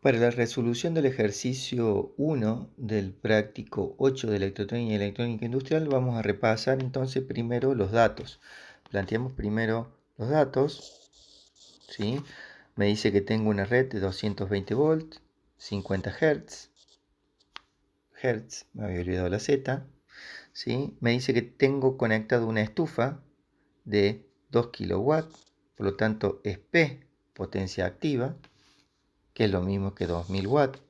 Para la resolución del ejercicio 1 del práctico 8 de electrónica y electrónica industrial, vamos a repasar entonces primero los datos. Planteamos primero los datos, ¿sí? Me dice que tengo una red de 220 volts, 50 Hz, me había olvidado la Z, ¿sí? Me dice que tengo conectado una estufa de 2 kW, por lo tanto es P, potencia activa, que es lo mismo que 2000 watts.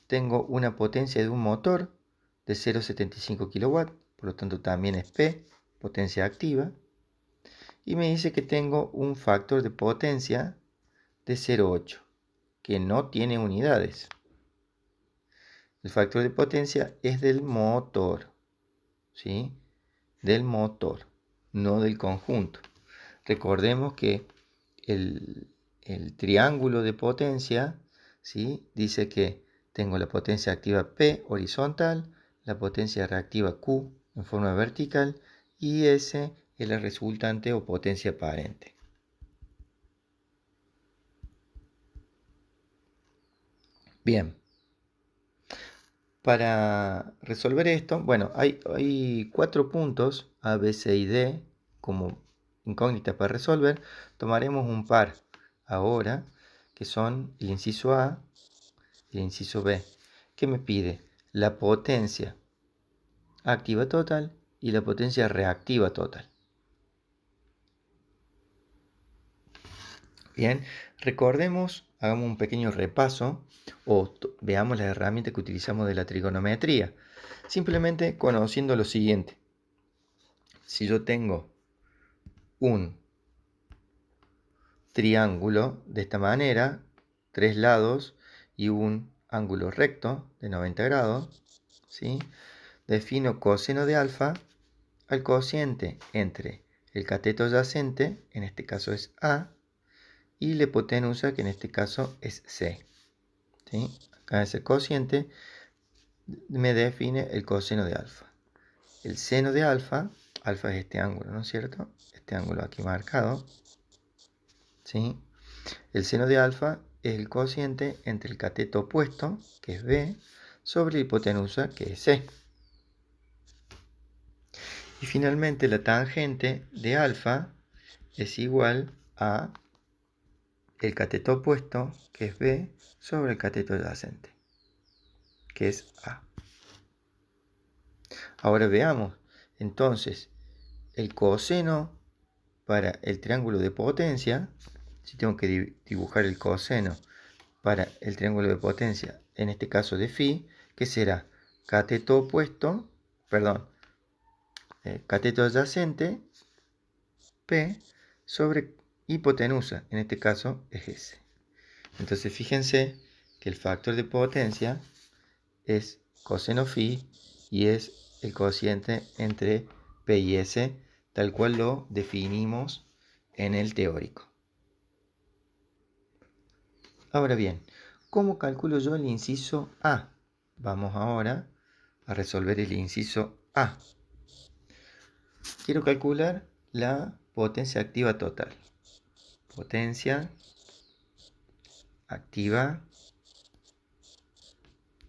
Tengo una potencia de un motor de 0,75 kW, por lo tanto también es P, potencia activa. Y me dice que tengo un factor de potencia de 0,8, que no tiene unidades. El factor de potencia es del motor, ¿sí? Del motor, no del conjunto. Recordemos que el, el triángulo de potencia, ¿sí? Dice que tengo la potencia activa P horizontal, la potencia reactiva Q en forma vertical y S es la resultante o potencia aparente. Bien, para resolver esto, bueno, hay 4 puntos A, B, C y D como incógnitas para resolver. Tomaremos un par ahora, que son el inciso A y el inciso B, que me pide la potencia activa total y la potencia reactiva total. Bien, recordemos, hagamos un pequeño repaso o veamos las herramientas que utilizamos de la trigonometría. Simplemente conociendo lo siguiente. Si yo tengo un triángulo de esta manera, 3 lados y un ángulo recto de 90 grados, ¿sí? Defino coseno de alfa al cociente entre el cateto adyacente, en este caso es A, y la hipotenusa, que en este caso es C. ¿Sí? Acá ese cociente me define el coseno de alfa. El seno de alfa, alfa es este ángulo, ¿no es cierto? Este ángulo aquí marcado, ¿sí? El seno de alfa es el cociente entre el cateto opuesto, que es B, sobre la hipotenusa, que es C. Y finalmente la tangente de alfa es igual a el cateto opuesto, que es B, sobre el cateto adyacente, que es A. Ahora veamos, entonces, el coseno para el triángulo de potencia, si tengo que dibujar el coseno para el triángulo de potencia, en este caso de phi, que será cateto opuesto, perdón, cateto adyacente, P, sobre hipotenusa, en este caso es S. Entonces fíjense que el factor de potencia es coseno phi y es el cociente entre P y S, tal cual lo definimos en el teórico. Ahora bien, ¿cómo calculo yo el inciso A? Vamos ahora a resolver el inciso A. Quiero calcular la potencia activa total. Potencia activa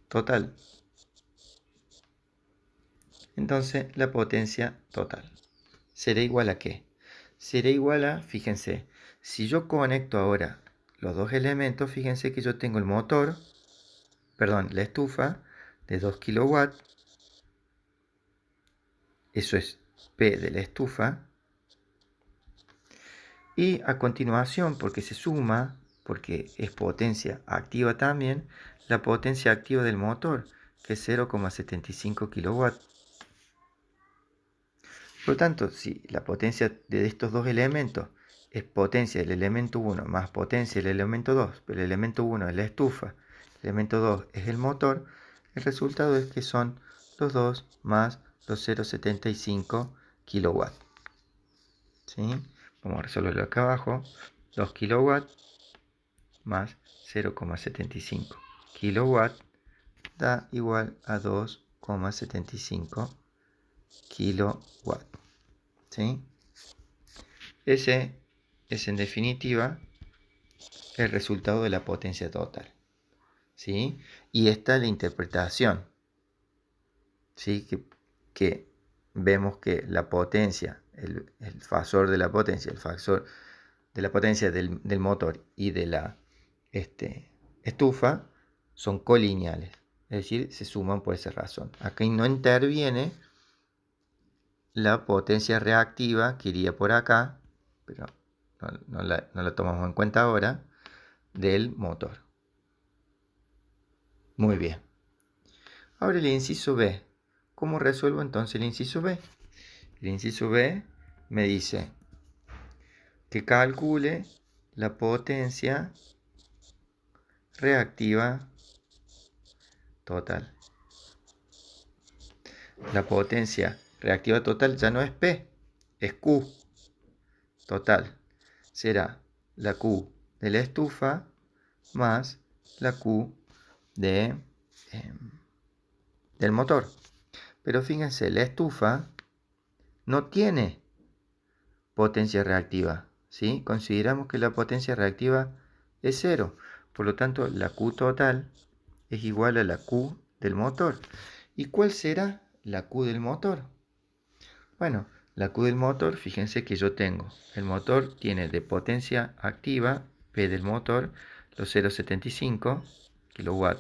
total. Entonces, la potencia total será igual a ¿qué? Será igual a, fíjense, si yo conecto ahora los dos elementos, fíjense que yo tengo el motor, perdón, la estufa de 2 kW, eso es P de la estufa, y a continuación, porque se suma, porque es potencia activa también, la potencia activa del motor, que es 0,75 kW. Por lo tanto, si la potencia de estos dos elementos es potencia del elemento 1 más potencia del elemento 2, pero el elemento 1 es la estufa, el elemento 2 es el motor, el resultado es que son los 2 más los 0,75 kW. ¿Sí? Vamos a resolverlo acá abajo. 2 kW más 0,75 kW da igual a 2,75 kW. ¿Sí? Ese es en definitiva el resultado de la potencia total. ¿sí? Y esta es la interpretación, ¿sí? Que vemos que la potencia, el fasor de la potencia, el fasor de la potencia del motor y de la estufa son colineales, es decir, se suman por esa razón. Aquí no interviene la potencia reactiva que iría por acá, pero no la tomamos en cuenta ahora, del motor. Muy bien. Ahora el inciso B. ¿Cómo resuelvo entonces el inciso B? El inciso B me dice que calcule la potencia reactiva total. La potencia reactiva total ya no es P, es Q total. Será la Q de la estufa más la Q de, del motor. Pero fíjense, la estufa no tiene potencia reactiva, ¿sí? Consideramos que la potencia reactiva es 0. Por lo tanto, la Q total es igual a la Q del motor. ¿Y cuál será la Q del motor? Bueno, la Q del motor, fíjense que yo tengo, el motor tiene de potencia activa, P del motor, los 0,75 kW.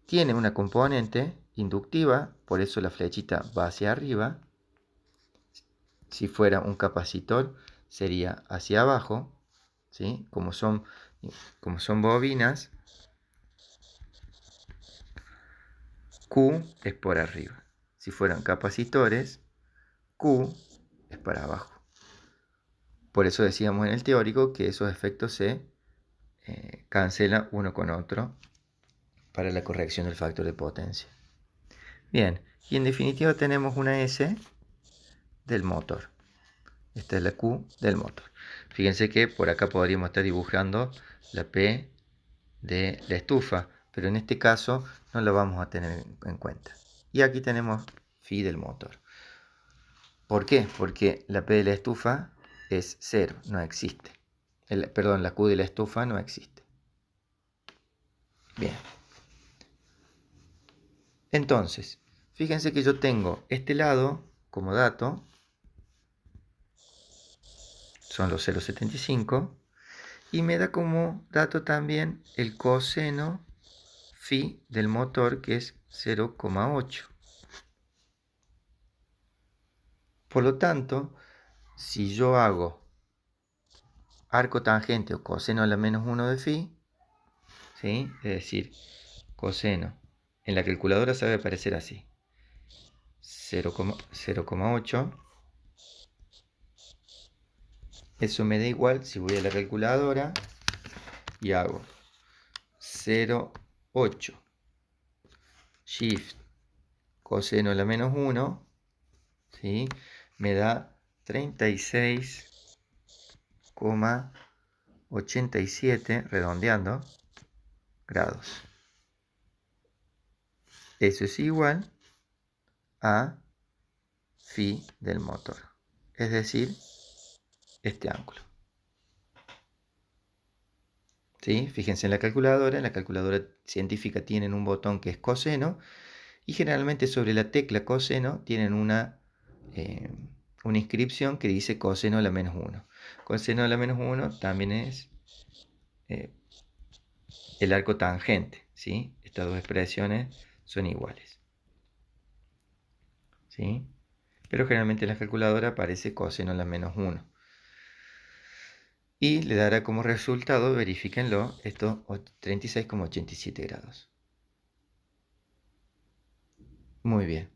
Tiene una componente inductiva, por eso la flechita va hacia arriba. Si fuera un capacitor, sería hacia abajo, ¿sí? Como son bobinas, Q es por arriba. Si fueran capacitores, Q es para abajo. Por eso decíamos en el teórico que esos efectos se cancelan uno con otro para la corrección del factor de potencia. Bien, y en definitiva tenemos una S del motor. Esta es la Q del motor. Fíjense que por acá podríamos estar dibujando la P de la estufa, pero en este caso no la vamos a tener en cuenta. Y aquí tenemos phi del motor. ¿Por qué? Porque la P de la estufa es 0, no existe. Perdón, la Q de la estufa no existe. Bien. Entonces, fíjense que yo tengo este lado como dato, son los 0,75, y me da como dato también el coseno phi del motor, que es 0,8. Por lo tanto, si yo hago arco tangente o coseno a la menos 1 de phi, ¿sí? Es decir, coseno, en la calculadora sabe aparecer así, 0,8. Eso me da igual si voy a la calculadora y hago 0,8 shift coseno a la menos 1, ¿sí? Me da 36,87, redondeando, grados. Eso es igual a phi del motor, es decir, este ángulo. ¿Sí? Fíjense en la calculadora científica tienen un botón que es coseno, y generalmente sobre la tecla coseno tienen una inscripción que dice coseno a la menos 1. Coseno a la menos 1 también es el arco tangente, ¿sí? Estas dos expresiones son iguales, ¿sí? Pero generalmente en la calculadora aparece coseno a la menos 1. Y le dará como resultado, verifíquenlo, esto 36,87 grados. Muy bien.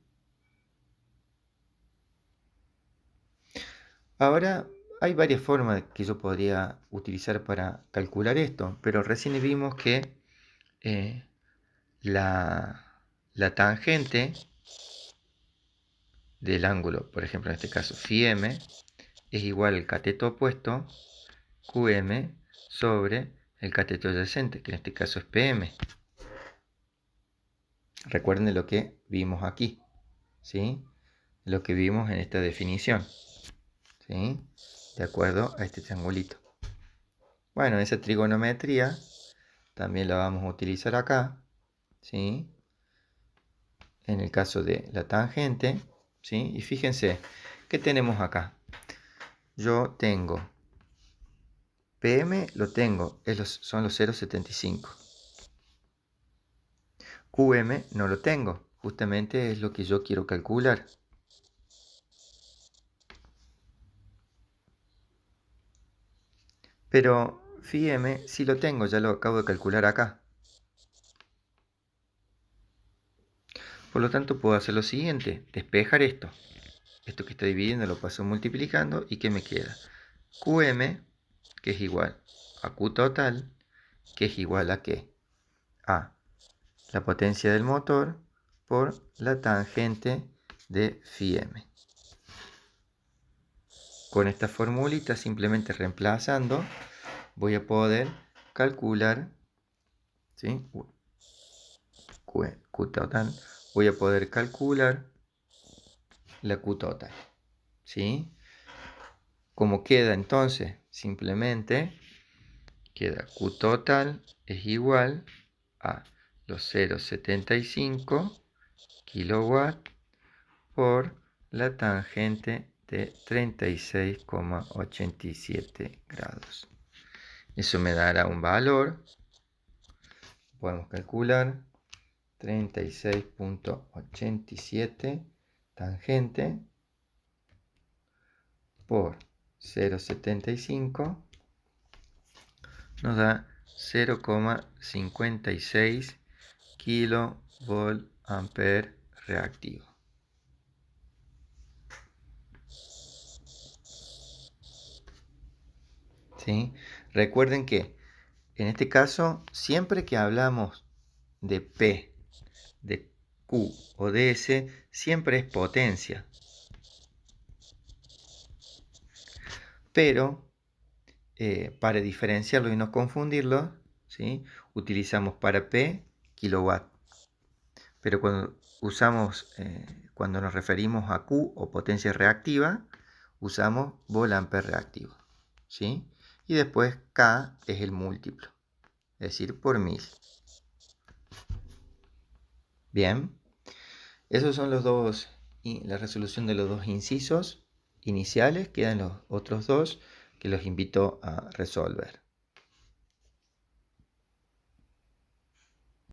Ahora hay varias formas que yo podría utilizar para calcular esto, pero recién vimos que la tangente del ángulo, por ejemplo en este caso phi m, es igual al cateto opuesto qm sobre el cateto adyacente, que en este caso es pm. Recuerden lo que vimos aquí, ¿sí? Lo que vimos en esta definición, ¿sí? De acuerdo a este triangulito. Bueno, esa trigonometría también la vamos a utilizar acá, ¿sí? En el caso de la tangente, ¿sí? Y fíjense, ¿qué tenemos acá? Yo tengo PM, lo tengo, son los 0,75. QM no lo tengo, justamente es lo que yo quiero calcular. Pero φm sí lo tengo, ya lo acabo de calcular acá. Por lo tanto puedo hacer lo siguiente, despejar esto. Esto que está dividiendo lo paso multiplicando y ¿qué me queda? QM, que es igual a Q total, que es igual a ¿qué? A la potencia del motor por la tangente de φm. Con esta formulita, simplemente reemplazando, voy a poder calcular, ¿sí? Q total, voy a poder calcular la Q total, ¿sí? Como queda entonces, simplemente queda Q total es igual a los 0,75 kilowatts por la tangente de 36,87 grados. Eso me dará un valor, podemos calcular, 36,87 tangente por 0,75 nos da 0,56 kilovolt-ampere reactivo. ¿Sí? Recuerden que en este caso, siempre que hablamos de P, de Q o de S, siempre es potencia. Pero para diferenciarlo y no confundirlo, ¿sí? Utilizamos para P kilowatt. Pero cuando nos referimos a Q o potencia reactiva, usamos volt-ampere reactivo, ¿sí? Y después K es el múltiplo, es decir, por 1000. Bien, esos son la resolución de los dos incisos iniciales. Quedan los otros dos que los invito a resolver.